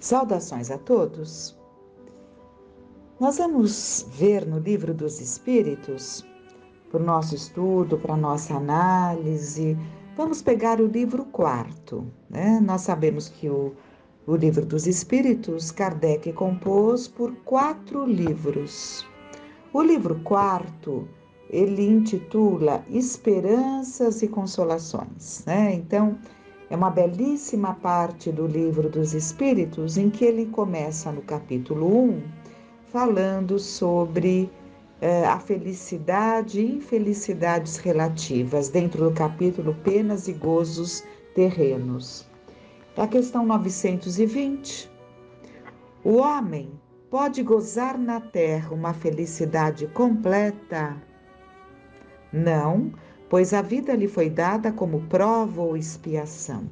Saudações a todos! Nós vamos ver no Livro dos Espíritos, para o nosso estudo, para a nossa análise, vamos pegar o livro 4, né? Nós sabemos que o Livro dos Espíritos, Kardec compôs por 4 livros. O livro 4, ele intitula Esperanças e Consolações, né? Então, é uma belíssima parte do Livro dos Espíritos em que ele começa no capítulo 1, falando sobre a felicidade e infelicidades relativas, dentro do capítulo Penas e Gozos Terrenos. É a questão 920. O homem pode gozar na terra uma felicidade completa? Não, pois a vida lhe foi dada como prova ou expiação,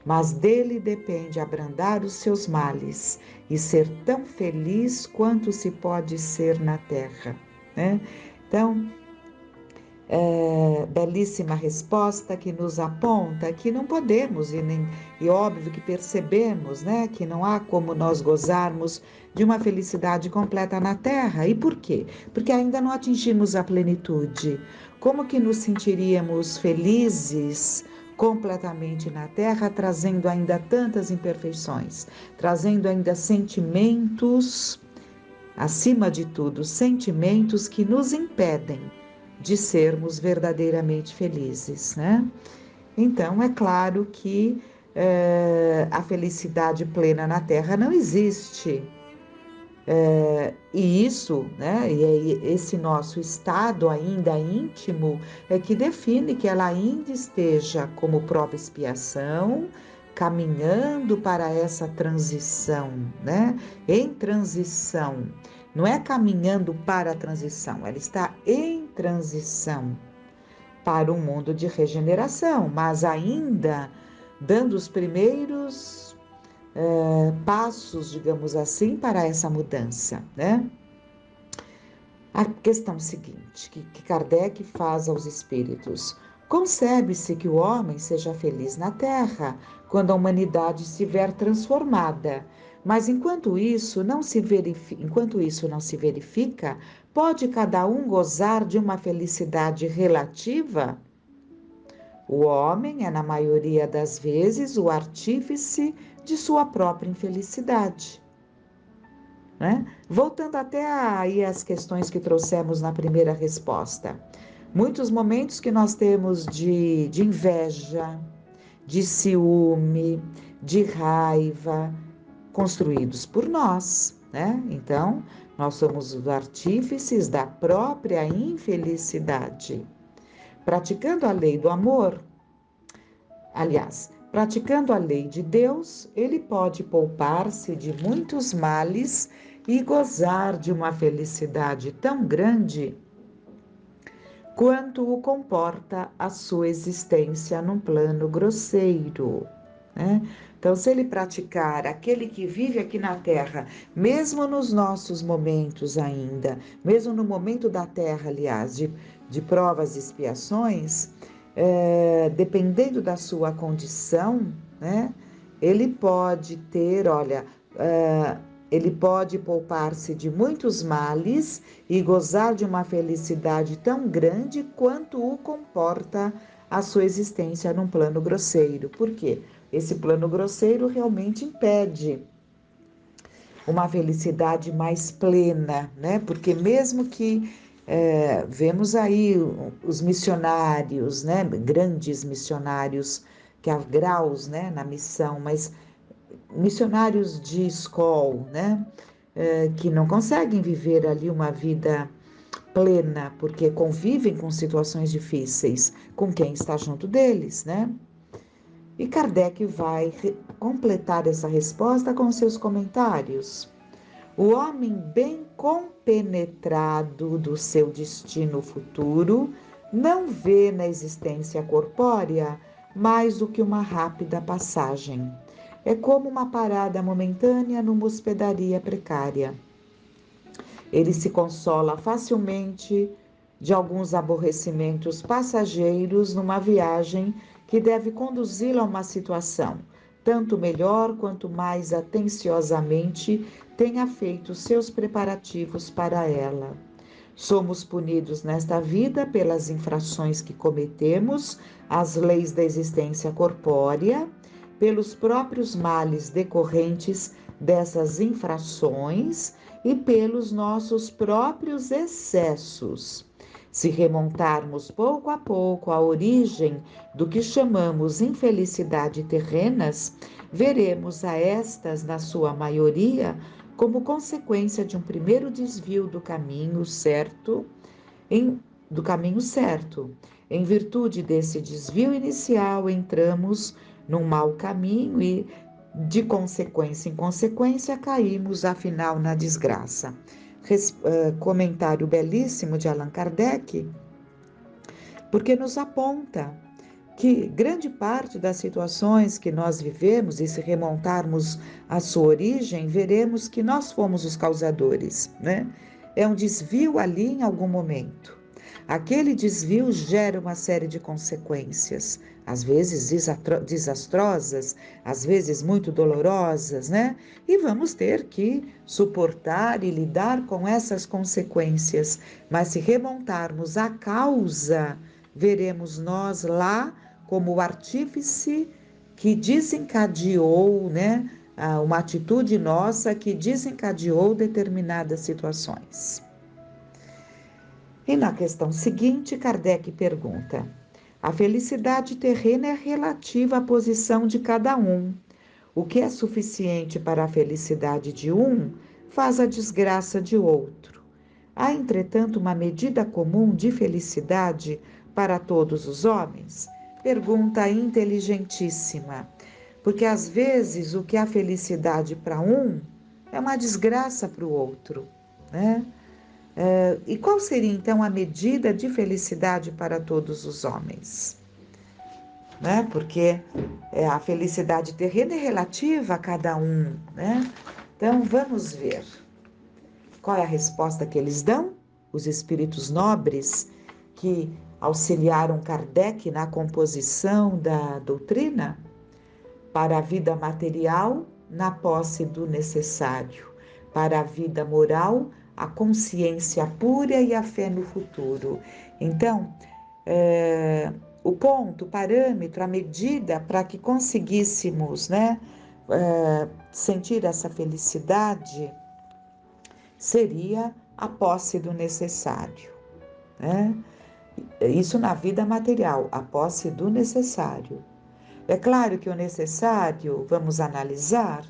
mas dele depende abrandar os seus males e ser tão feliz quanto se pode ser na terra, né? Então, belíssima resposta que nos aponta que não podemos, e óbvio que percebemos, né, que não há como nós gozarmos de uma felicidade completa na Terra. E por quê? Porque ainda não atingimos a plenitude. Como que nos sentiríamos felizes completamente na Terra, trazendo ainda tantas imperfeições, trazendo ainda sentimentos, acima de tudo, sentimentos que nos impedem de sermos verdadeiramente felizes, né? Então, é claro que a felicidade plena na Terra não existe. E isso, né, e esse nosso estado ainda íntimo é que define que ela ainda esteja como própria expiação, caminhando para essa transição, né? Em transição. Não é caminhando para a transição, ela está em transição para um mundo de regeneração, mas ainda dando os primeiros passos, digamos assim, para essa mudança, né? A questão seguinte, que Kardec faz aos espíritos: concebe-se que o homem seja feliz na Terra quando a humanidade estiver transformada, mas enquanto isso não se verifica, pode cada um gozar de uma felicidade relativa? O homem é, na maioria das vezes, o artífice de sua própria infelicidade, né? Voltando até aí às questões que trouxemos na primeira resposta. Muitos momentos que nós temos de inveja, de ciúme, de raiva, construídos por nós, né? Então, nós somos os artífices da própria infelicidade. Praticando a lei do amor, praticando a lei de Deus, ele pode poupar-se de muitos males e gozar de uma felicidade tão grande quanto o comporta a sua existência num plano grosseiro, né? Então, se ele praticar aquele que vive aqui na Terra, mesmo nos nossos momentos ainda, mesmo no momento da Terra, aliás, de provas e expiações, dependendo da sua condição, né, ele pode ter, ele pode poupar-se de muitos males e gozar de uma felicidade tão grande quanto o comporta a sua existência num plano grosseiro. Por quê? Esse plano grosseiro realmente impede uma felicidade mais plena, né? Porque mesmo que vemos aí os missionários, né? Grandes missionários, que há graus, né, na missão, mas missionários de escola, né? Que não conseguem viver ali uma vida plena, porque convivem com situações difíceis com quem está junto deles, né? E Kardec vai completar essa resposta com seus comentários. O homem bem compenetrado do seu destino futuro não vê na existência corpórea mais do que uma rápida passagem. É como uma parada momentânea numa hospedaria precária. Ele se consola facilmente de alguns aborrecimentos passageiros numa viagem que deve conduzi-lo a uma situação tanto melhor quanto mais atenciosamente tenha feito seus preparativos para ela. Somos punidos nesta vida pelas infrações que cometemos às leis da existência corpórea, pelos próprios males decorrentes dessas infrações e pelos nossos próprios excessos. Se remontarmos pouco a pouco à origem do que chamamos infelicidade terrenas, veremos a estas, na sua maioria, como consequência de um primeiro desvio do caminho certo, Em virtude desse desvio inicial, entramos num mau caminho e, de consequência em consequência, caímos afinal na desgraça. Comentário belíssimo de Allan Kardec, porque nos aponta que grande parte das situações que nós vivemos, e se remontarmos à sua origem, veremos que nós fomos os causadores, né? É um desvio ali em algum momento. Aquele desvio gera uma série de consequências, às vezes desastrosas, às vezes muito dolorosas, né? E vamos ter que suportar e lidar com essas consequências. Mas se remontarmos à causa, veremos nós lá como o artífice que desencadeou, né? Uma atitude nossa que desencadeou determinadas situações. E na questão seguinte, Kardec pergunta: a felicidade terrena é relativa à posição de cada um. O que é suficiente para a felicidade de um faz a desgraça de outro. Há, entretanto, uma medida comum de felicidade para todos os homens? Pergunta inteligentíssima, porque às vezes o que é felicidade para um é uma desgraça para o outro, né? E qual seria então a medida de felicidade para todos os homens? Né? Porque a felicidade terrena é relativa a cada um, né? Então vamos ver qual é a resposta que eles dão, os espíritos nobres que auxiliaram Kardec na composição da doutrina. Para a vida material, na posse do necessário; para a vida moral, a consciência pura e a fé no futuro. Então, o ponto, o parâmetro, a medida para que conseguíssemos, né, sentir essa felicidade seria a posse do necessário, né? Isso na vida material, a posse do necessário. É claro que o necessário, vamos analisar,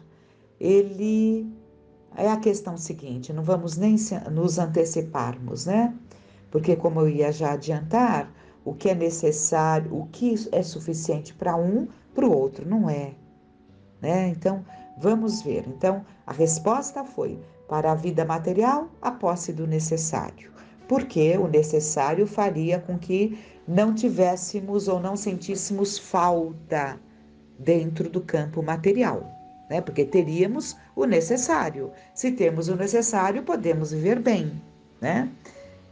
ele é a questão seguinte, não vamos nem nos anteciparmos, né? Porque, como eu ia já adiantar, o que é necessário, o que é suficiente para um, para o outro não é, né? Então, vamos ver. Então, a resposta foi: para a vida material, a posse do necessário. Porque o necessário faria com que não tivéssemos ou não sentíssemos falta dentro do campo material, né? Porque teríamos o necessário. Se temos o necessário, podemos viver bem, né?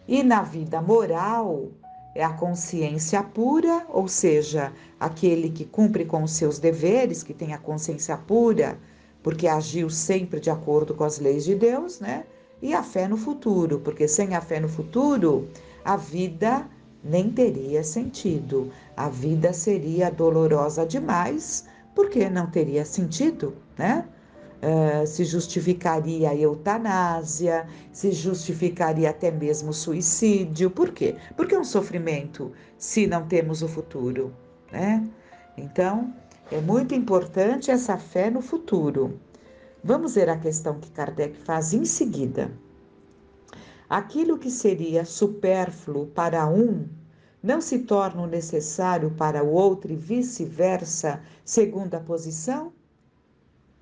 E na vida moral, é a consciência pura, ou seja, aquele que cumpre com os seus deveres, que tem a consciência pura, porque agiu sempre de acordo com as leis de Deus, né? E a fé no futuro, porque sem a fé no futuro, a vida nem teria sentido. A vida seria dolorosa demais, porque não teria sentido, né? Se justificaria a eutanásia, se justificaria até mesmo o suicídio. Por quê? Porque é um sofrimento se não temos o futuro, né? Então, é muito importante essa fé no futuro. Vamos ver a questão que Kardec faz em seguida. Aquilo que seria supérfluo para um não se torna necessário para o outro e vice-versa, segundo a posição?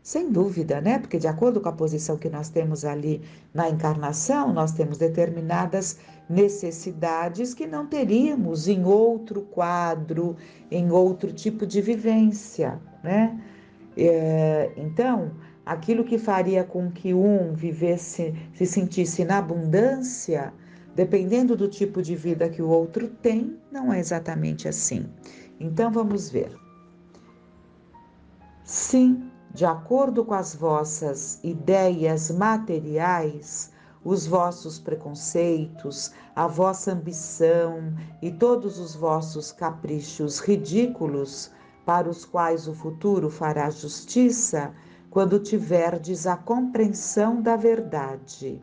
Sem dúvida, né? Porque de acordo com a posição que nós temos ali na encarnação, nós temos determinadas necessidades que não teríamos em outro quadro, em outro tipo de vivência, né? Então, aquilo que faria com que um vivesse, se sentisse na abundância, dependendo do tipo de vida que o outro tem, não é exatamente assim. Então, vamos ver. Sim, de acordo com as vossas ideias materiais, os vossos preconceitos, a vossa ambição e todos os vossos caprichos ridículos, para os quais o futuro fará justiça, quando tiverdes a compreensão da verdade.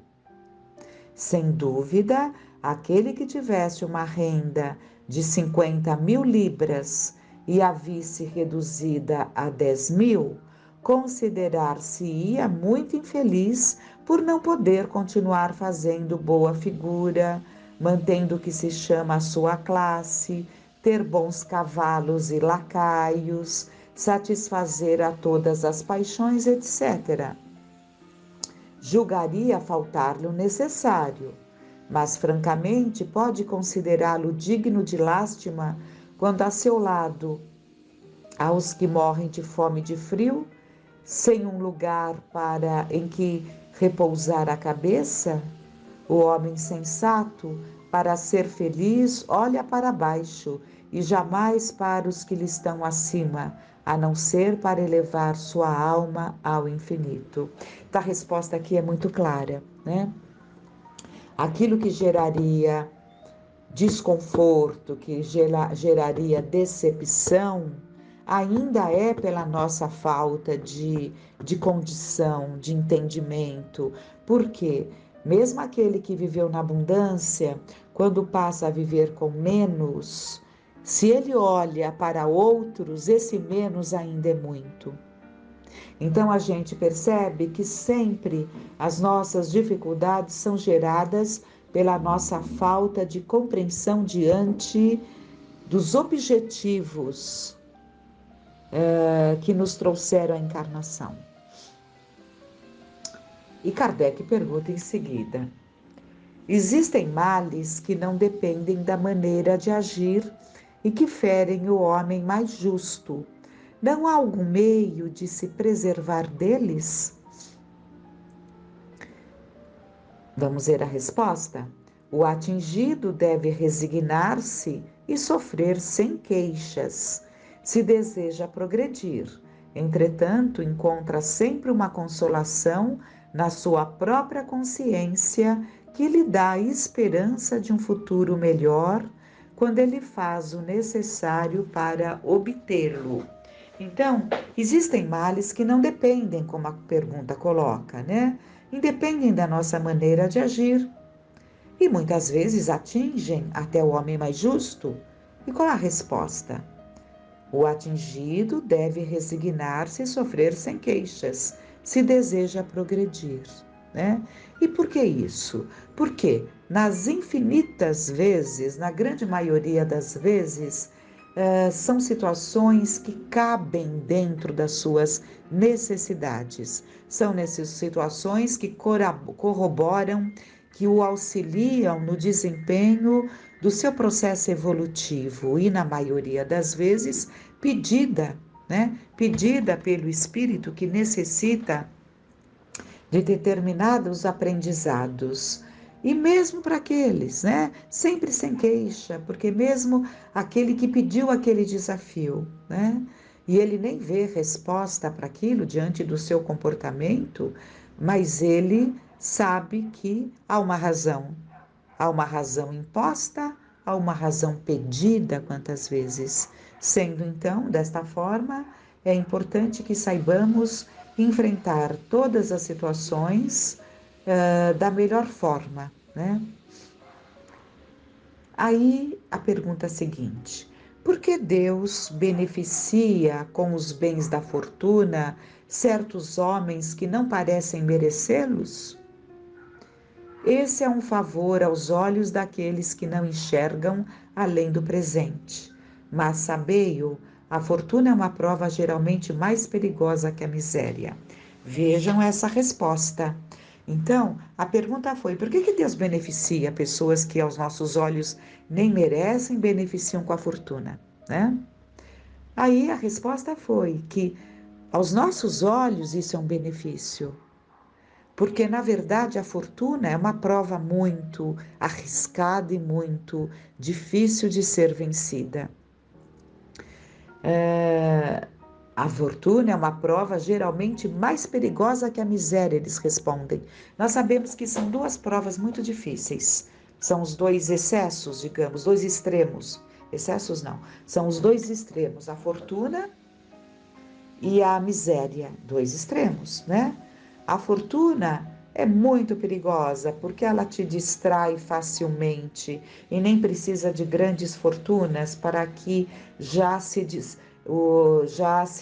Sem dúvida, aquele que tivesse uma renda de 50.000 libras e a visse reduzida a 10.000, considerar-se-ia muito infeliz por não poder continuar fazendo boa figura, mantendo o que se chama a sua classe, ter bons cavalos e lacaios, satisfazer a todas as paixões, etc. Julgaria faltar-lhe o necessário, mas francamente pode considerá-lo digno de lástima quando a seu lado há os que morrem de fome e de frio, sem um lugar em que repousar a cabeça? O homem sensato, para ser feliz, olha para baixo e jamais para os que lhe estão acima, a não ser para elevar sua alma ao infinito. Então, a resposta aqui é muito clara, né? Aquilo que geraria desconforto, que geraria decepção, ainda é pela nossa falta de condição, de entendimento. Porque mesmo aquele que viveu na abundância, quando passa a viver com menos, se ele olha para outros, esse menos ainda é muito. Então a gente percebe que sempre as nossas dificuldades são geradas pela nossa falta de compreensão diante dos objetivos que nos trouxeram a encarnação. E Kardec pergunta em seguida: existem males que não dependem da maneira de agir e que ferem o homem mais justo. Não há algum meio de se preservar deles? Vamos ver a resposta. O atingido deve resignar-se e sofrer sem queixas, se deseja progredir. Entretanto, encontra sempre uma consolação na sua própria consciência que lhe dá a esperança de um futuro melhor quando ele faz o necessário para obtê-lo. Então, existem males que não dependem, como a pergunta coloca, né? Independem da nossa maneira de agir e muitas vezes atingem até o homem mais justo. E qual a resposta? O atingido deve resignar-se e sofrer sem queixas, se deseja progredir, né? E por que isso? Porque nas infinitas vezes, na grande maioria das vezes, são situações que cabem dentro das suas necessidades. São nessas situações que corroboram, que o auxiliam no desempenho do seu processo evolutivo e, na maioria das vezes, pedida, né? Pedida pelo espírito que necessita de determinados aprendizados. E mesmo para aqueles, né? Sempre sem queixa, porque mesmo aquele que pediu aquele desafio, né? E ele nem vê resposta para aquilo diante do seu comportamento, mas ele sabe que há uma razão. Há uma razão imposta, há uma razão pedida, quantas vezes. Sendo então, desta forma, é importante que saibamos enfrentar todas as situações da melhor forma, né? Aí a pergunta seguinte: por que Deus beneficia com os bens da fortuna certos homens que não parecem merecê-los? Esse é um favor aos olhos daqueles que não enxergam além do presente. Mas sabei-o, a fortuna é uma prova geralmente mais perigosa que a miséria. Vejam essa resposta. Então, a pergunta foi: por que Deus beneficia pessoas que aos nossos olhos nem merecem, beneficiam com a fortuna, né? Aí a resposta foi que aos nossos olhos isso é um benefício, porque na verdade a fortuna é uma prova muito arriscada e muito difícil de ser vencida. A fortuna é uma prova geralmente mais perigosa que a miséria, eles respondem. Nós sabemos que são duas provas muito difíceis. São os dois excessos, digamos, dois extremos. Excessos não, são os dois extremos, a fortuna e a miséria, dois extremos, né? A fortuna é muito perigosa porque ela te distrai facilmente e nem precisa de grandes fortunas para que já se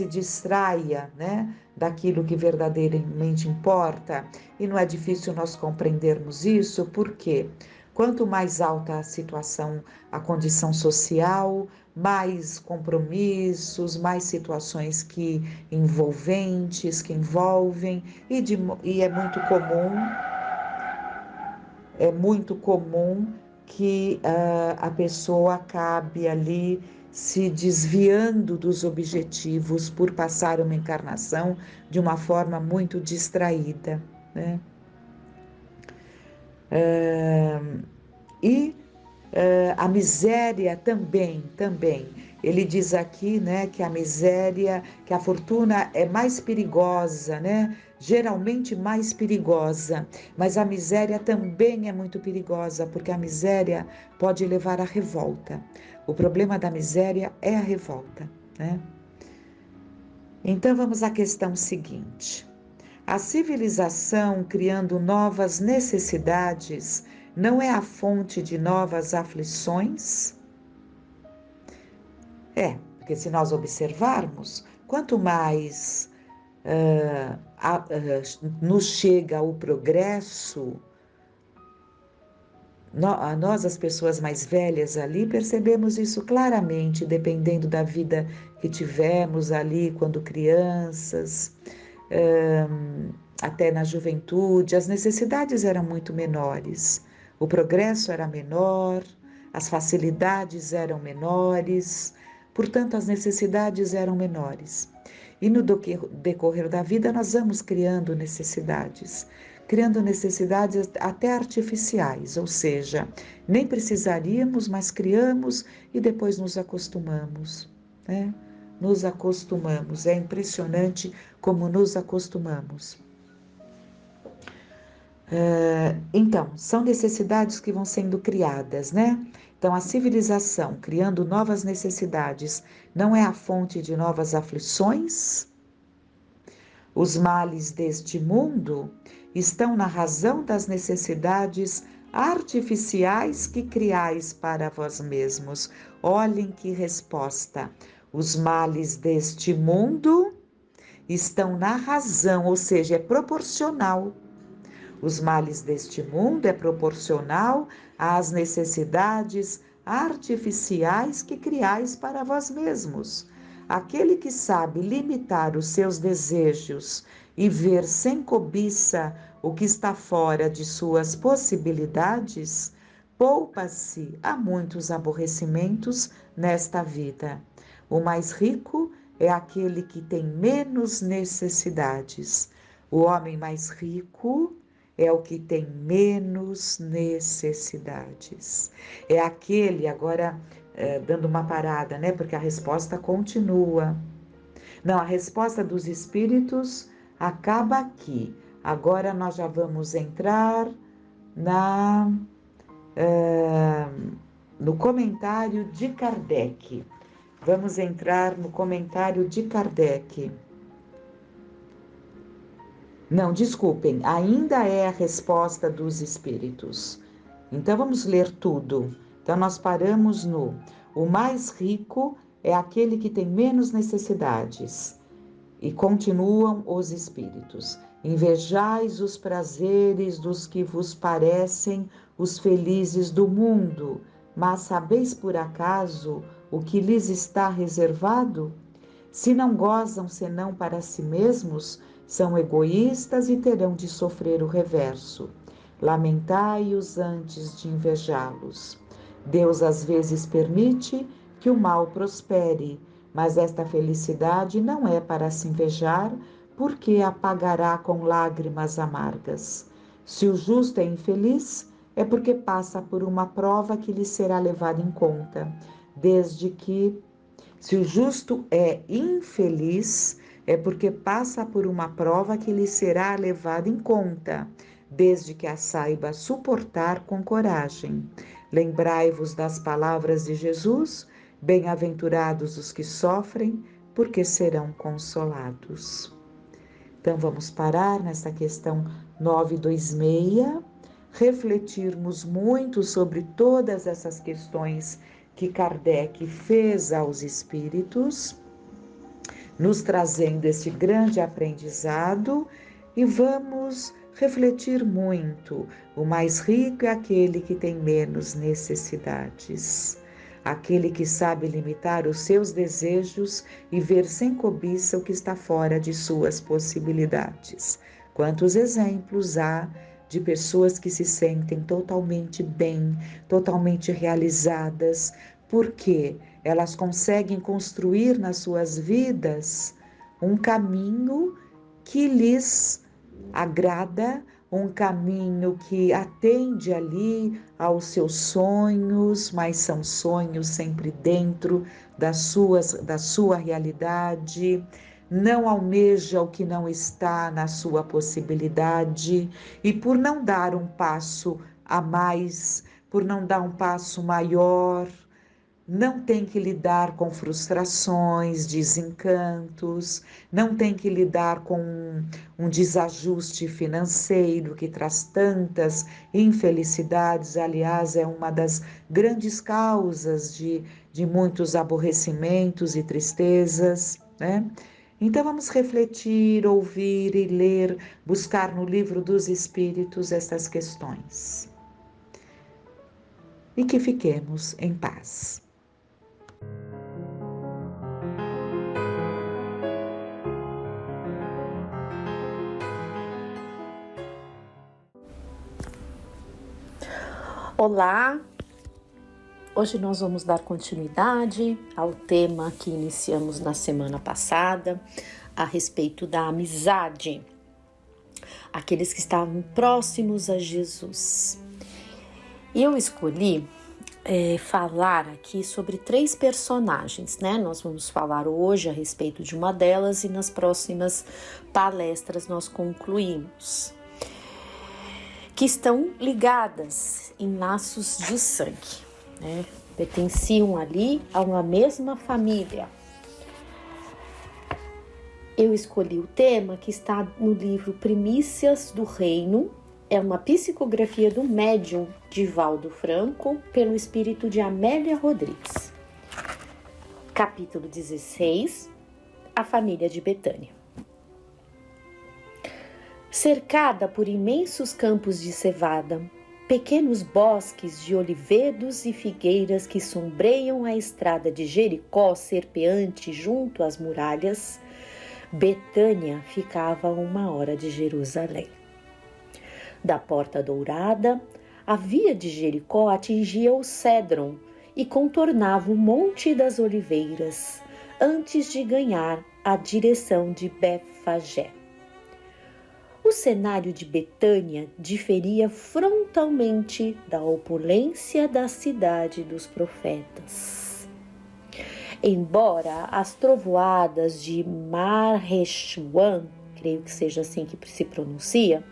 distraia, né, daquilo que verdadeiramente importa. E não é difícil nós compreendermos isso, porque quanto mais alta a situação, a condição social, mais compromissos, mais situações que envolventes, que envolvem, e é muito comum que a pessoa acabe ali se desviando dos objetivos por passar uma encarnação de uma forma muito distraída, né? E a miséria também. Ele diz aqui, né, que a miséria, que a fortuna é mais perigosa, né? Geralmente mais perigosa, mas a miséria também é muito perigosa, porque a miséria pode levar à revolta. O problema da miséria é a revolta, né? Então vamos à questão seguinte. A civilização criando novas necessidades não é a fonte de novas aflições? Porque se nós observarmos, quanto mais nos chega o progresso, nós, as pessoas mais velhas ali, percebemos isso claramente, dependendo da vida que tivemos ali quando crianças, até na juventude, as necessidades eram muito menores, o progresso era menor, as facilidades eram menores, portanto, as necessidades eram menores. E no decorrer da vida, nós vamos criando necessidades até artificiais, ou seja, nem precisaríamos, mas criamos e depois nos acostumamos, né? Nos acostumamos, é impressionante como nos acostumamos. Então, são necessidades que vão sendo criadas, né? Então, a civilização criando novas necessidades não é a fonte de novas aflições? Os males deste mundo estão na razão das necessidades artificiais que criais para vós mesmos. Olhem que resposta. Os males deste mundo estão na razão, ou seja, é proporcional. Os males deste mundo é proporcional às necessidades artificiais que criais para vós mesmos. Aquele que sabe limitar os seus desejos e ver sem cobiça o que está fora de suas possibilidades, poupa-se a muitos aborrecimentos nesta vida. O mais rico é aquele que tem menos necessidades. O homem mais rico é o que tem menos necessidades. É aquele, agora dando uma parada, né? Porque a resposta continua. Não, a resposta dos espíritos acaba aqui. Agora nós já vamos entrar no comentário de Kardec. Vamos entrar no comentário de Kardec. Não, desculpem, ainda é a resposta dos espíritos. Então vamos ler tudo. Então nós paramos no: o mais rico é aquele que tem menos necessidades. E continuam os espíritos: invejais os prazeres dos que vos parecem os felizes do mundo, mas sabeis por acaso o que lhes está reservado? Se não gozam senão para si mesmos, são egoístas e terão de sofrer o reverso. Lamentai-os antes de invejá-los. Deus às vezes permite que o mal prospere, mas esta felicidade não é para se invejar, porque a pagará com lágrimas amargas. Se o justo é infeliz, é porque passa por uma prova que lhe será levada em conta, desde que Se o justo é infeliz, é porque passa por uma prova que lhe será levada em conta, desde que a saiba suportar com coragem. Lembrai-vos das palavras de Jesus: bem-aventurados os que sofrem, porque serão consolados. Então vamos parar nessa questão 926, refletirmos muito sobre todas essas questões que Kardec fez aos espíritos, nos trazendo este grande aprendizado, e vamos refletir muito. O mais rico é aquele que tem menos necessidades, aquele que sabe limitar os seus desejos e ver sem cobiça o que está fora de suas possibilidades. Quantos exemplos há de pessoas que se sentem totalmente bem, totalmente realizadas, porque elas conseguem construir nas suas vidas um caminho que lhes agrada, um caminho que atende ali aos seus sonhos, mas são sonhos sempre dentro da sua realidade, não almeja o que não está na sua possibilidade, e por não dar um passo a mais, por não dar um passo maior, não tem que lidar com frustrações, desencantos, não tem que lidar com um desajuste financeiro que traz tantas infelicidades. Aliás, é uma das grandes causas de muitos aborrecimentos e tristezas, né? Então vamos refletir, ouvir e ler, buscar no livro dos Espíritos essas questões. E que fiquemos em paz. Olá, hoje nós vamos dar continuidade ao tema que iniciamos na semana passada, a respeito da amizade, aqueles que estavam próximos a Jesus. E eu escolhi falar aqui sobre 3 personagens, né? Nós vamos falar hoje a respeito de uma delas e nas próximas palestras nós concluímos, que estão ligadas em laços de sangue, né? Pertenciam ali a uma mesma família. Eu escolhi o tema que está no livro Primícias do Reino, é uma psicografia do médium Divaldo Franco, pelo espírito de Amélia Rodrigues. Capítulo 16, a família de Betânia. Cercada por imensos campos de cevada, pequenos bosques de olivedos e figueiras que sombreiam a estrada de Jericó serpeante junto às muralhas, Betânia ficava a 1 hora de Jerusalém. Da Porta Dourada, a via de Jericó atingia o Cédron e contornava o Monte das Oliveiras, antes de ganhar a direção de Betfagé. O cenário de Betânia diferia frontalmente da opulência da cidade dos profetas. Embora as trovoadas de Marrechwan, creio que seja assim que se pronuncia,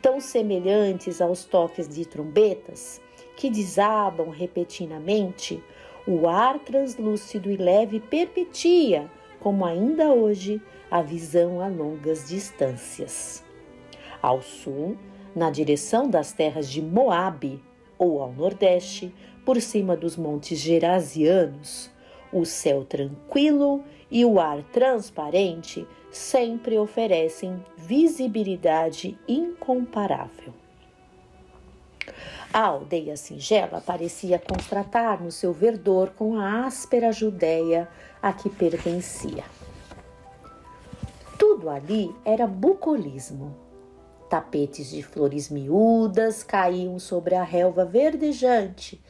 tão semelhantes aos toques de trombetas, que desabam repentinamente, o ar translúcido e leve permitia, como ainda hoje, a visão a longas distâncias. Ao sul, na direção das terras de Moabe, ou ao nordeste, por cima dos montes Gerasianos, o céu tranquilo e o ar transparente sempre oferecem visibilidade incomparável. A aldeia singela parecia contrastar no seu verdor com a áspera Judéia a que pertencia. Tudo ali era bucolismo. Tapetes de flores miúdas caíam sobre a relva verdejante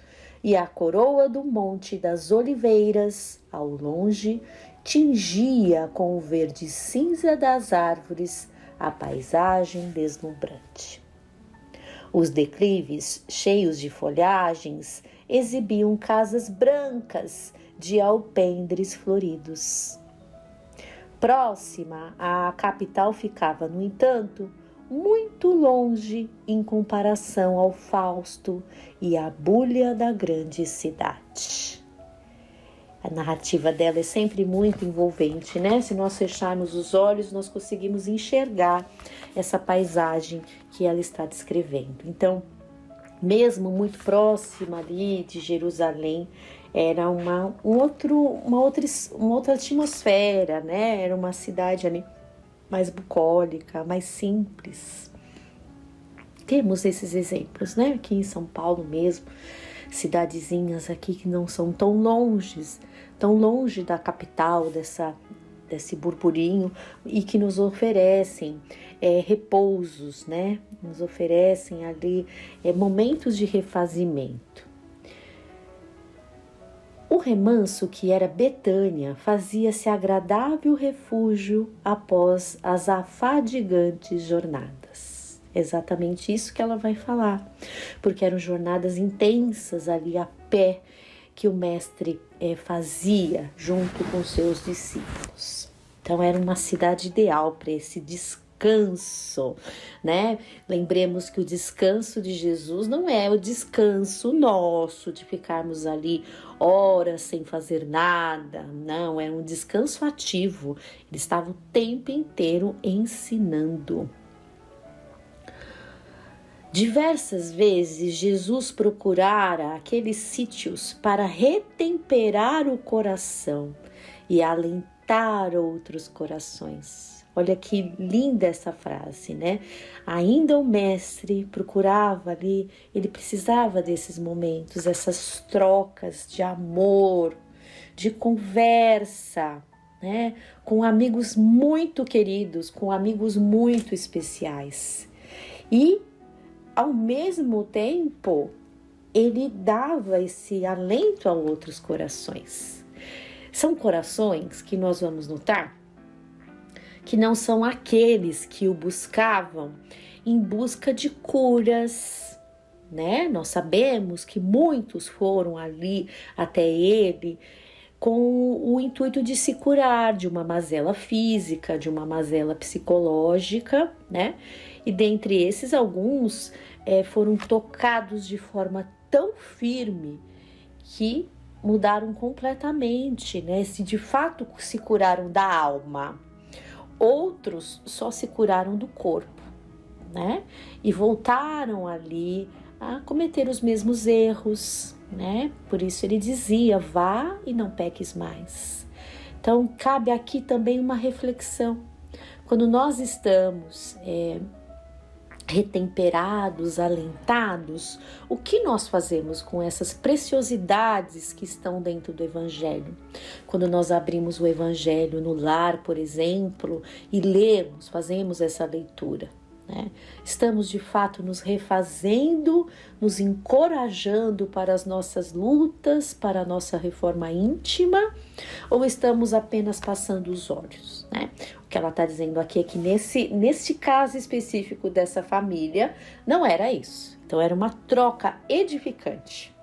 e a coroa do Monte das Oliveiras, ao longe, tingia com o verde cinza das árvores a paisagem deslumbrante. Os declives, cheios de folhagens, exibiam casas brancas, de alpendres floridos. Próxima à capital ficava, no entanto, muito longe em comparação ao Fausto e à bulha da grande cidade. A narrativa dela é sempre muito envolvente, né? Se nós fecharmos os olhos, nós conseguimos enxergar essa paisagem que ela está descrevendo. Então, mesmo muito próxima ali de Jerusalém, era uma outra atmosfera, né? Era uma cidade ali mais bucólica, mais simples. Temos esses exemplos, né? Aqui em São Paulo mesmo, cidadezinhas aqui que não são tão longe da capital, desse burburinho, e que nos oferecem repousos, né? Nos oferecem ali momentos de refazimento. O remanso, que era Betânia, fazia-se agradável refúgio após as afadigantes jornadas. Exatamente isso que ela vai falar, porque eram jornadas intensas ali a pé que o mestre fazia junto com seus discípulos. Então era uma cidade ideal para esse descanso, né? Lembremos que o descanso de Jesus não é o descanso nosso de ficarmos ali horas sem fazer nada, não, é um descanso ativo. Ele estava o tempo inteiro ensinando. Diversas vezes Jesus procurara aqueles sítios para retemperar o coração e alentar outros corações. Olha que linda essa frase, né? Ainda o mestre procurava ali, ele precisava desses momentos, essas trocas de amor, de conversa, né? Com amigos muito queridos, com amigos muito especiais. E ao mesmo tempo, ele dava esse alento a outros corações. São corações que nós vamos notar que não são aqueles que o buscavam em busca de curas, né? Nós sabemos que muitos foram ali até ele com o intuito de se curar de uma mazela física, de uma mazela psicológica, né? E dentre esses, alguns foram tocados de forma tão firme que mudaram completamente, né? Se de fato se curaram da alma. Outros só se curaram do corpo, né? E voltaram ali a cometer os mesmos erros, né? Por isso ele dizia, vá e não peques mais. Então, cabe aqui também uma reflexão. Quando nós estamos retemperados, alentados, o que nós fazemos com essas preciosidades que estão dentro do Evangelho? Quando nós abrimos o Evangelho no lar, por exemplo, e lemos, fazemos essa leitura, né? Estamos de fato nos refazendo, nos encorajando para as nossas lutas, para a nossa reforma íntima, ou estamos apenas passando os olhos, né? O que ela está dizendo aqui é que nesse caso específico dessa família, não era isso. Então era uma troca edificante.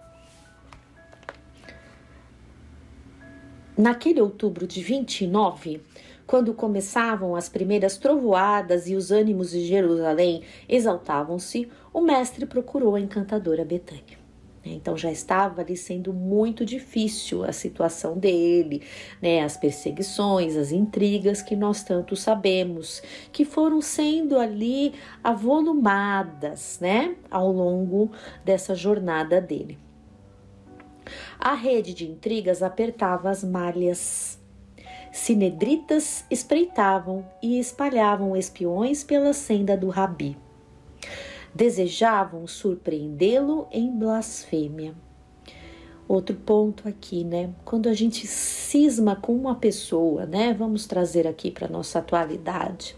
Naquele outubro de 29, quando começavam as primeiras trovoadas e os ânimos de Jerusalém exaltavam-se, o mestre procurou a encantadora Betânia. Então já estava ali sendo muito difícil a situação dele, né? As perseguições, as intrigas que nós tanto sabemos, que foram sendo ali avolumadas, né? Ao longo dessa jornada dele. A rede de intrigas apertava as malhas. Sinedritas espreitavam e espalhavam espiões pela senda do Rabi. Desejavam surpreendê-lo em blasfêmia. Outro ponto aqui, né? Quando a gente cisma com uma pessoa, né? Vamos trazer aqui para nossa atualidade.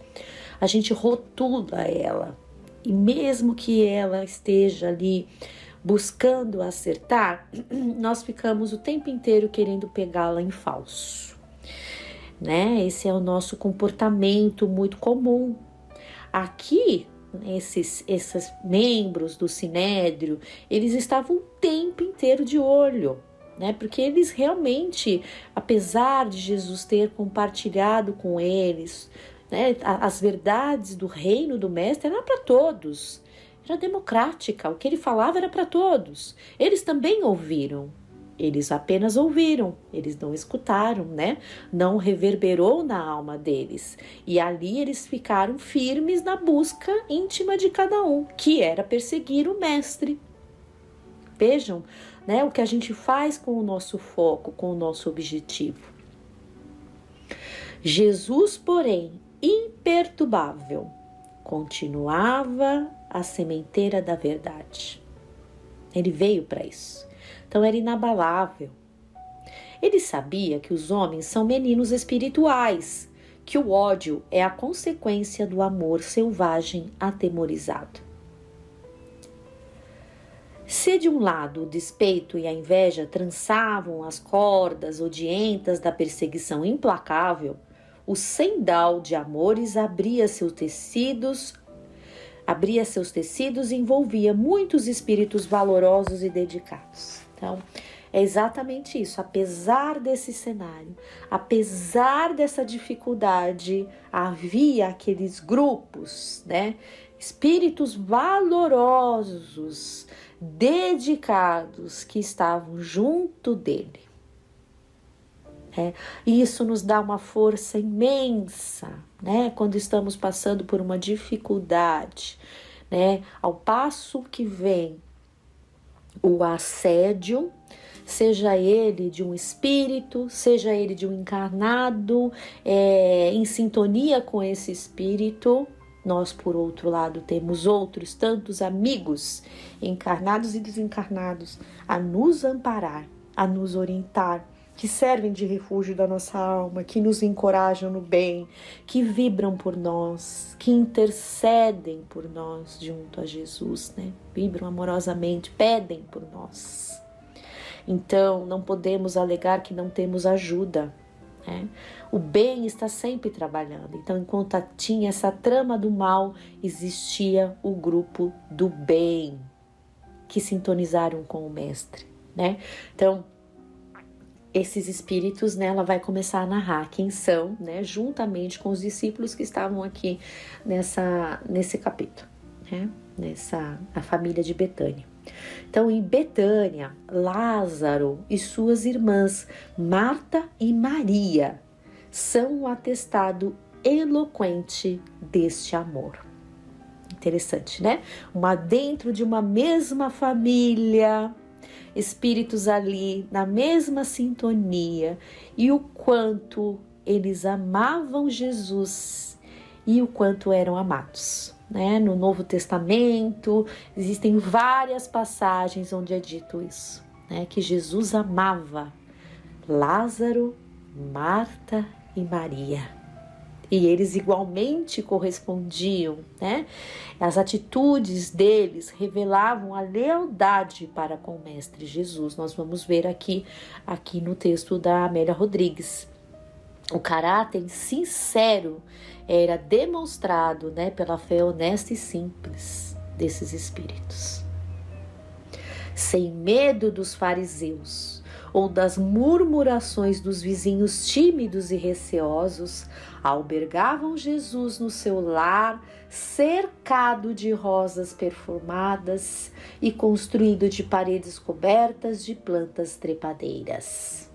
A gente rotula ela. E mesmo que ela esteja ali buscando acertar, nós ficamos o tempo inteiro querendo pegá-la em falso, né? Esse é o nosso comportamento muito comum. Aqui, esses membros do Sinédrio, eles estavam o tempo inteiro de olho, né? Porque eles realmente, apesar de Jesus ter compartilhado com eles, né, as verdades do reino do mestre, era para todos, era democrática, o que ele falava era para todos. Eles também ouviram, eles apenas ouviram, eles não escutaram, né? Não reverberou na alma deles. E ali eles ficaram firmes na busca íntima de cada um, que era perseguir o mestre. Vejam, né, o que a gente faz com o nosso foco, com o nosso objetivo. Jesus, porém, imperturbável, continuava a sementeira da verdade. Ele veio para isso. Então era inabalável. Ele sabia que os homens são meninos espirituais, que o ódio é a consequência do amor selvagem atemorizado. Se de um lado o despeito e a inveja trançavam as cordas odientas da perseguição implacável, o sendal de amores abria seus tecidos e envolvia muitos espíritos valorosos e dedicados. Então, é exatamente isso. Apesar desse cenário, apesar dessa dificuldade, havia aqueles grupos, né? Espíritos valorosos, dedicados, que estavam junto dele. E isso nos dá uma força imensa, né? Quando estamos passando por uma dificuldade, né? Ao passo que vem o assédio, seja ele de um espírito, seja ele de um encarnado, em sintonia com esse espírito, nós, por outro lado, temos outros tantos amigos, encarnados e desencarnados, a nos amparar, a nos orientar, que servem de refúgio da nossa alma, que nos encorajam no bem, que vibram por nós, que intercedem por nós junto a Jesus, né? Vibram amorosamente, pedem por nós. Então, não podemos alegar que não temos ajuda, né? O bem está sempre trabalhando. Então, enquanto tinha essa trama do mal, existia o grupo do bem, que sintonizaram com o mestre, né? Então, esses espíritos, né, ela vai começar a narrar quem são, né, juntamente com os discípulos que estavam aqui nesse capítulo, né, a família de Betânia. Então, em Betânia, Lázaro e suas irmãs Marta e Maria são um atestado eloquente deste amor. Interessante, né? Dentro de uma mesma família, espíritos ali na mesma sintonia, e o quanto eles amavam Jesus e o quanto eram amados, né? No Novo Testamento existem várias passagens onde é dito isso, né? Que Jesus amava Lázaro, Marta e Maria. E eles igualmente correspondiam, né? As atitudes deles revelavam a lealdade para com o Mestre Jesus. Nós vamos ver aqui no texto da Amélia Rodrigues. O caráter sincero era demonstrado, né, pela fé honesta e simples desses espíritos. Sem medo dos fariseus ou das murmurações dos vizinhos tímidos e receosos, albergavam Jesus no seu lar, cercado de rosas perfumadas e construído de paredes cobertas de plantas trepadeiras.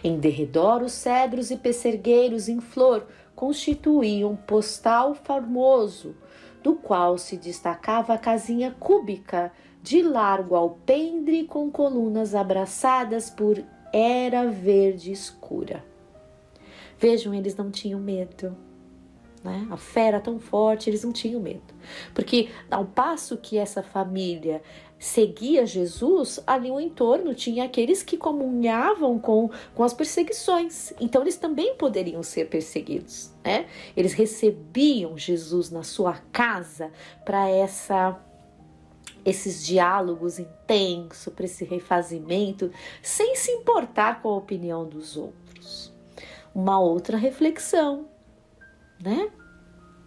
Em derredor, os cedros e pessegueiros em flor constituíam um postal formoso, do qual se destacava a casinha cúbica de largo alpendre com colunas abraçadas por era verde escura. Vejam, eles não tinham medo, né? A fé era tão forte, eles não tinham medo. Porque ao passo que essa família seguia Jesus, ali no entorno tinha aqueles que comunhavam com as perseguições. Então eles também poderiam ser perseguidos, né? Eles recebiam Jesus na sua casa para esses diálogos intensos, para esse refazimento, sem se importar com a opinião dos outros. Uma outra reflexão, né?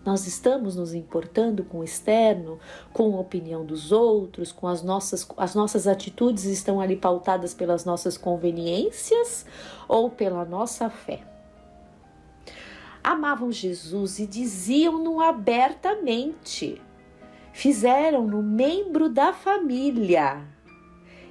Nós estamos nos importando com o externo, com a opinião dos outros, com as nossas atitudes estão ali pautadas pelas nossas conveniências ou pela nossa fé? Amavam Jesus e diziam-no abertamente. Fizeram-no membro da família.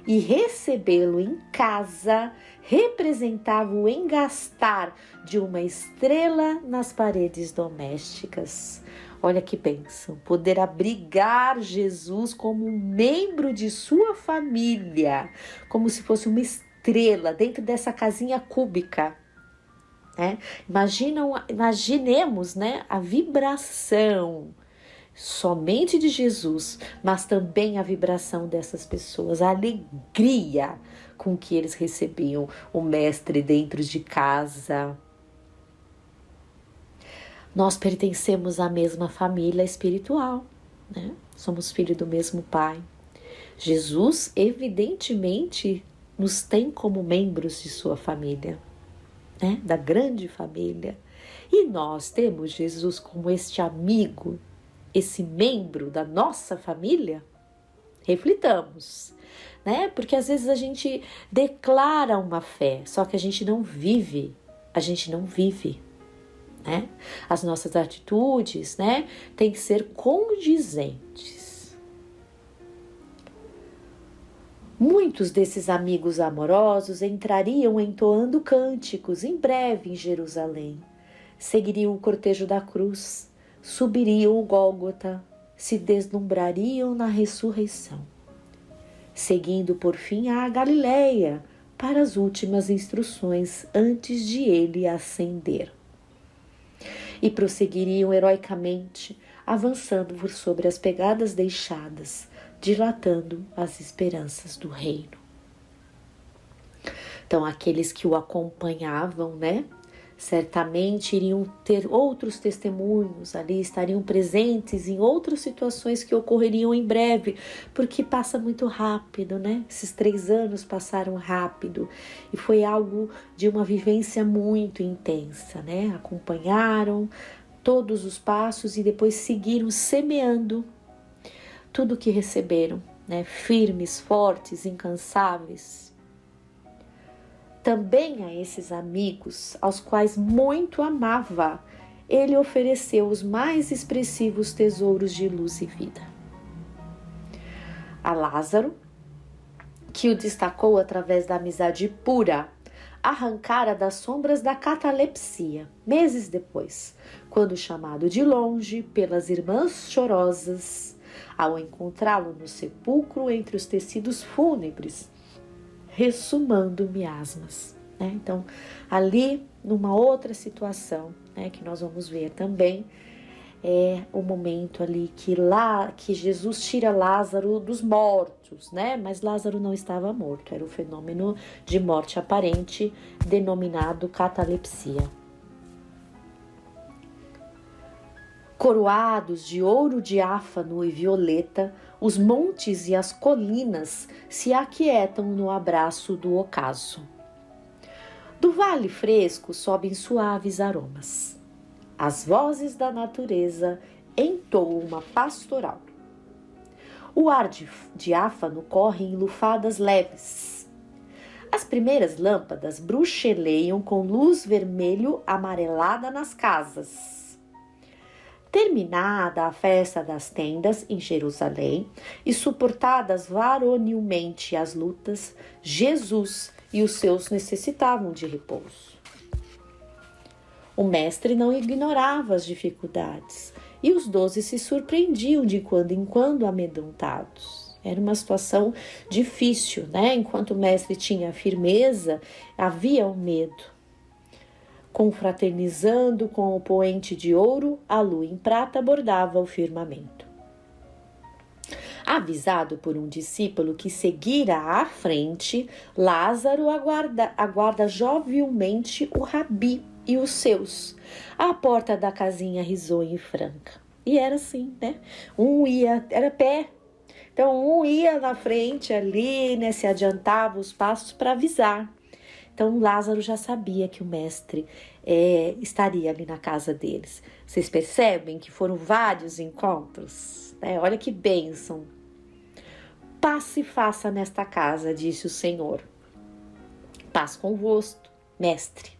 E recebê-lo em casa representava o engastar de uma estrela nas paredes domésticas. Olha que bênção, poder abrigar Jesus como um membro de sua família, como se fosse uma estrela dentro dessa casinha cúbica. Imaginemos, a vibração somente de Jesus, mas também a vibração dessas pessoas, a alegria com que eles recebiam o Mestre dentro de casa. Nós pertencemos à mesma família espiritual, Somos filhos do mesmo Pai. Jesus, evidentemente, nos tem como membros de sua família, da grande família. E nós temos Jesus como este amigo, esse membro da nossa família? Reflitamos, Porque às vezes a gente declara uma fé, só que a gente não vive, As nossas atitudes, têm que ser condizentes. Muitos desses amigos amorosos entrariam entoando cânticos em breve em Jerusalém. Seguiriam o cortejo da cruz, subiriam o Gólgota, se deslumbrariam na ressurreição, seguindo por fim a Galileia para as últimas instruções antes de ele ascender. E prosseguiriam heroicamente, avançando por sobre as pegadas deixadas, dilatando as esperanças do reino. Então, aqueles que o acompanhavam, certamente iriam ter outros testemunhos ali, estariam presentes em outras situações que ocorreriam em breve, porque passa muito rápido, Esses 3 anos passaram rápido e foi algo de uma vivência muito intensa, Acompanharam todos os passos e depois seguiram semeando tudo que receberam, Firmes, fortes, incansáveis. Também a esses amigos, aos quais muito amava, ele ofereceu os mais expressivos tesouros de luz e vida. A Lázaro, que o destacou através da amizade pura, arrancara das sombras da catalepsia, meses depois, quando chamado de longe pelas irmãs chorosas, ao encontrá-lo no sepulcro entre os tecidos fúnebres, ressumando miasmas. Então, ali, numa outra situação, que nós vamos ver também, é o momento ali que Jesus tira Lázaro dos mortos, Mas Lázaro não estava morto, era o fenômeno de morte aparente, denominado catalepsia. Coroados de ouro diáfano e violeta, os montes e as colinas se aquietam no abraço do ocaso. Do vale fresco sobem suaves aromas. As vozes da natureza entoam uma pastoral. O ar diáfano corre em lufadas leves. As primeiras lâmpadas bruxeleiam com luz vermelho amarelada nas casas. Terminada a festa das tendas em Jerusalém e suportadas varonilmente as lutas, Jesus e os seus necessitavam de repouso. O mestre não ignorava as dificuldades e os 12 se surpreendiam de quando em quando amedrontados. Era uma situação difícil, Enquanto o mestre tinha firmeza, havia o medo. Confraternizando com o poente de ouro, a lua em prata bordava o firmamento. Avisado por um discípulo que seguira à frente, Lázaro aguarda jovialmente o rabi e os seus, à porta da casinha risonha e franca. E era assim, era pé. Então, um ia na frente ali, se adiantava os passos para avisar Então Lázaro já sabia que o mestre estaria ali na casa deles. Vocês percebem que foram vários encontros? Olha que bênção. Paz se faça nesta casa, disse o Senhor. Paz convosco, mestre,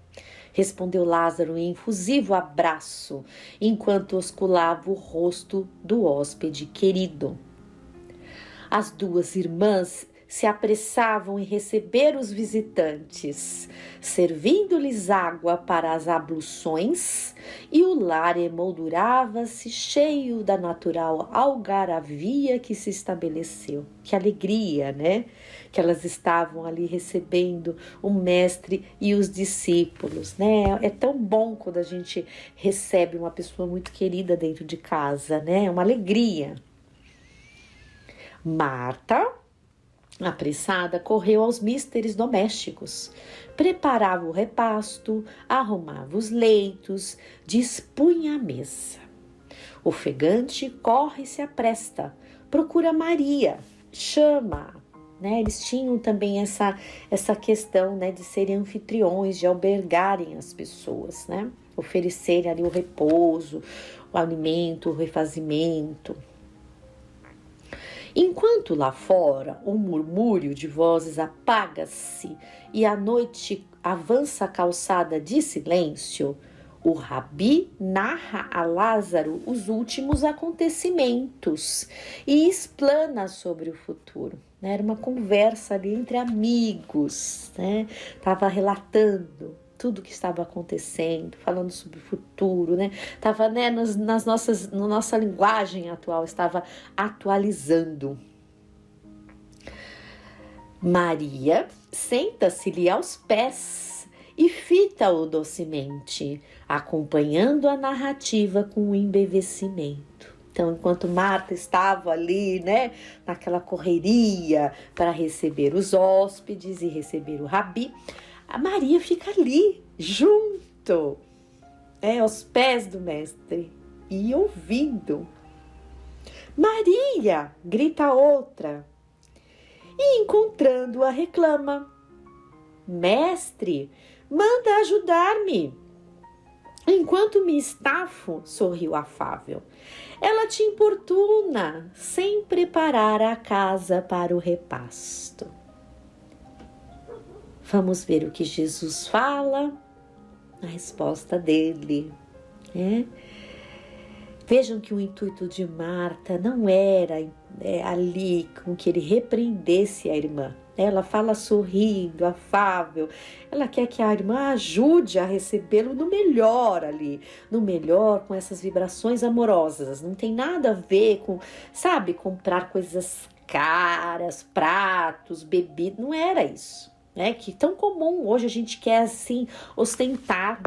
respondeu Lázaro em efusivo abraço, enquanto osculava o rosto do hóspede querido. As duas irmãs se apressavam em receber os visitantes, servindo-lhes água para as abluções, e o lar emoldurava-se cheio da natural algaravia que se estabeleceu. Que alegria, né? Que elas estavam ali recebendo o mestre e os discípulos, né? É tão bom quando a gente recebe uma pessoa muito querida dentro de casa, né? É uma alegria. Marta, apressada, correu aos misteres domésticos, preparava o repasto, arrumava os leitos, dispunha a mesa. Ofegante corre e se apresta, procura Maria, chama. Eles tinham também essa questão, de serem anfitriões, de albergarem as pessoas, oferecerem ali o repouso, o alimento, o refazimento. Enquanto lá fora o murmúrio de vozes apaga-se e a noite avança calçada de silêncio, o Rabi narra a Lázaro os últimos acontecimentos e explana sobre o futuro. Era uma conversa ali entre amigos, Estava relatando tudo que estava acontecendo, falando sobre o futuro, Estava, na nossa linguagem atual, estava atualizando. Maria senta-se-lhe aos pés e fita-o docemente, acompanhando a narrativa com um embevecimento. Então, enquanto Marta estava ali, naquela correria para receber os hóspedes e receber o Rabi, a Maria fica ali, junto, aos pés do mestre e ouvindo. Maria, grita outra, e encontrando-a reclama. Mestre, manda ajudar-me. Enquanto me estafo, sorriu afável, ela te importuna, sem preparar a casa para o repasto. Vamos ver o que Jesus fala, a resposta dele. Vejam que o intuito de Marta não era ali com que ele repreendesse a irmã. Ela fala sorrindo, afável. Ela quer que a irmã ajude a recebê-lo no melhor ali. No melhor, com essas vibrações amorosas. Não tem nada a ver com, comprar coisas caras, pratos, bebidas. Não era isso. Que tão comum hoje a gente quer assim ostentar,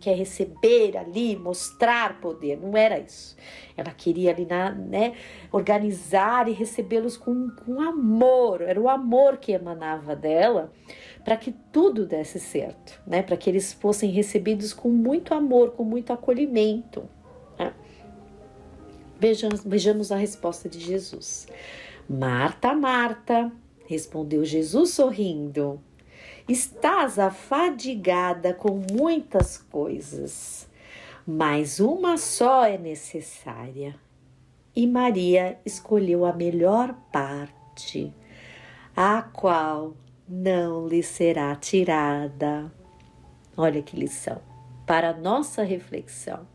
quer receber ali, mostrar poder. Não era isso. Ela queria ali organizar e recebê-los com amor. Era o amor que emanava dela para que tudo desse certo, para que eles fossem recebidos com muito amor, com muito acolhimento. Vejamos a resposta de Jesus. Marta, Marta, respondeu Jesus sorrindo, estás afadigada com muitas coisas, mas uma só é necessária. E Maria escolheu a melhor parte, a qual não lhe será tirada. Olha que lição para a nossa reflexão.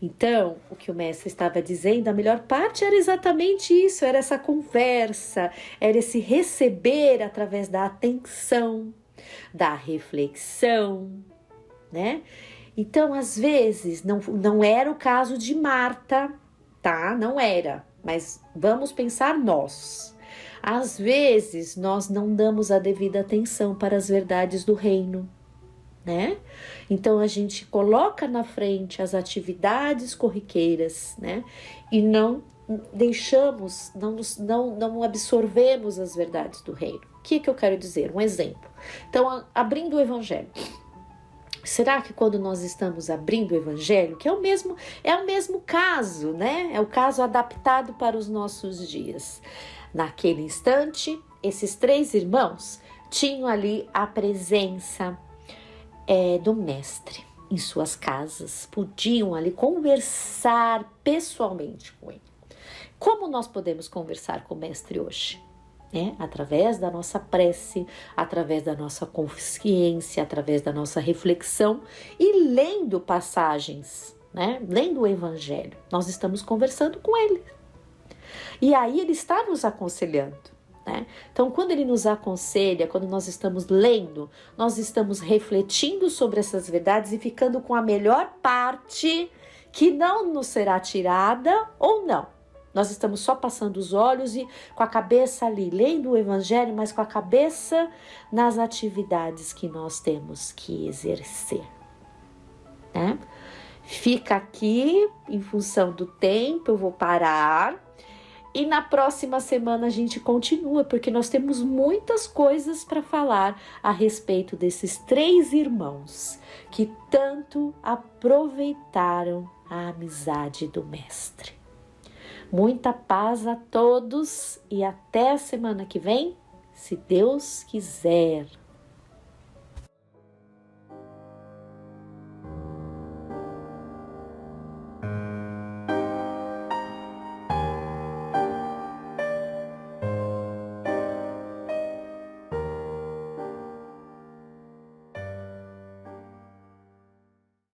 Então, o que o mestre estava dizendo, a melhor parte era exatamente isso, era essa conversa, era esse receber através da atenção, da reflexão, Então, às vezes, não era o caso de Marta, tá? Não era, mas vamos pensar nós. Às vezes, nós não damos a devida atenção para as verdades do reino, Então a gente coloca na frente as atividades corriqueiras, E não deixamos, não absorvemos as verdades do reino. O que eu quero dizer? Um exemplo. Então, abrindo o evangelho. Será que quando nós estamos abrindo o evangelho, que é o mesmo caso, É o caso adaptado para os nossos dias. Naquele instante, esses 3 irmãos tinham ali a presença do mestre em suas casas, podiam ali conversar pessoalmente com ele. Como nós podemos conversar com o mestre hoje? Através da nossa prece, através da nossa consciência, através da nossa reflexão e lendo passagens, lendo o evangelho. Nós estamos conversando com ele. E aí ele está nos aconselhando. Então, quando ele nos aconselha, quando nós estamos lendo, nós estamos refletindo sobre essas verdades e ficando com a melhor parte que não nos será tirada ou não. Nós estamos só passando os olhos e com a cabeça ali, lendo o evangelho, mas com a cabeça nas atividades que nós temos que exercer. Fica aqui, em função do tempo, eu vou parar. E na próxima semana a gente continua, porque nós temos muitas coisas para falar a respeito desses 3 irmãos que tanto aproveitaram a amizade do mestre. Muita paz a todos e até a semana que vem, se Deus quiser.